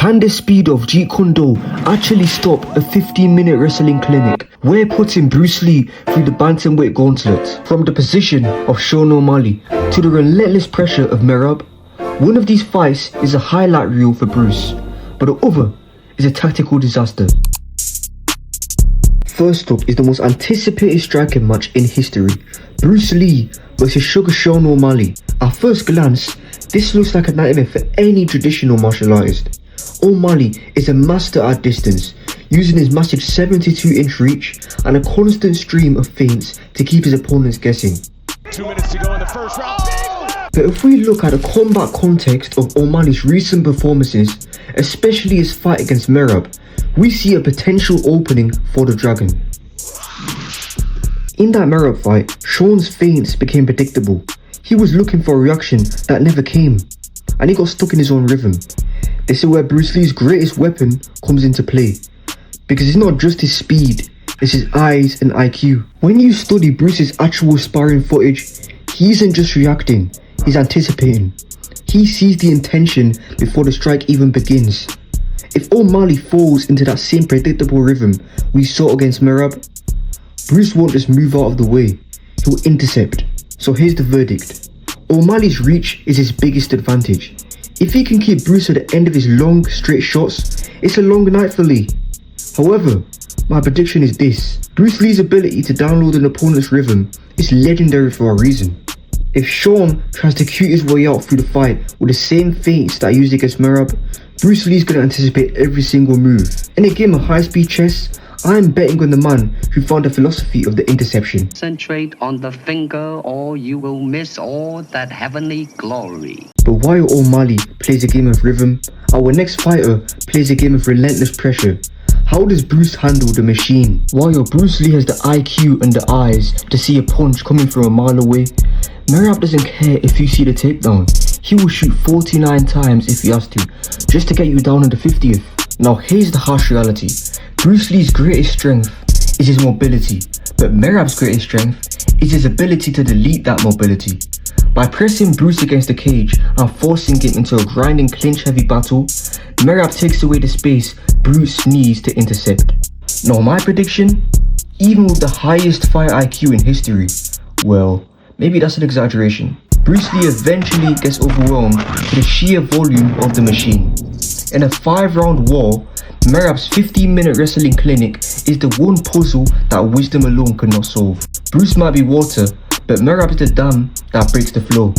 Can the speed of Jeet Kune Do actually stop a 15-minute wrestling clinic? We're putting Bruce Lee through the bantamweight gauntlet. From the position of Sean O'Malley to the relentless pressure of Merab, one of these fights is a highlight reel for Bruce, but the other is a tactical disaster. First up is the most anticipated striking match in history, Bruce Lee versus Sugar Sean O'Malley. At first glance, this looks like a nightmare for any traditional martial artist. O'Malley is a master at distance, using his massive 72-inch reach and a constant stream of feints to keep his opponents guessing. 2 minutes to go in the first round. But if we look at the combat context of O'Malley's recent performances, especially his fight against Merab, we see a potential opening for the Dragon. In that Merab fight, Sean's feints became predictable. He was looking for a reaction that never came, and he got stuck in his own rhythm. This is where Bruce Lee's greatest weapon comes into play, because it's not just his speed, it's his eyes and IQ. When you study Bruce's actual sparring footage, he isn't just reacting, he's anticipating. He sees the intention before the strike even begins. If O'Malley falls into that same predictable rhythm we saw against Merab, Bruce won't just move out of the way, he'll intercept. So here's the verdict. O'Malley's reach is his biggest advantage. If he can keep Bruce at the end of his long, straight shots, it's a long night for Lee. However, my prediction is this. Bruce Lee's ability to download an opponent's rhythm is legendary for a reason. If Sean tries to cute his way out through the fight with the same feints that I used against Merab, Bruce Lee's going to anticipate every single move. In a game of high-speed chess, I'm betting on the man who found the philosophy of the interception. Concentrate on the finger or you will miss all that heavenly glory. But while O'Malley plays a game of rhythm, our next fighter plays a game of relentless pressure. How does Bruce handle the machine? While Bruce Lee has the IQ and the eyes to see a punch coming from a mile away, Merab doesn't care if you see the takedown. He will shoot 49 times if he has to, just to get you down in the 50th. Now here's the harsh reality. Bruce Lee's greatest strength is his mobility, but Merab's greatest strength is his ability to delete that mobility. By pressing Bruce against the cage and forcing him into a grinding clinch-heavy battle, Merab takes away the space Bruce needs to intercept. Now my prediction, even with the highest fight IQ in history, well, maybe that's an exaggeration. Bruce Lee eventually gets overwhelmed by the sheer volume of the machine. In a 5-round war, Merab's 15-minute wrestling clinic is the one puzzle that wisdom alone could not solve. Bruce might be water, but Merab is the dam that breaks the flow.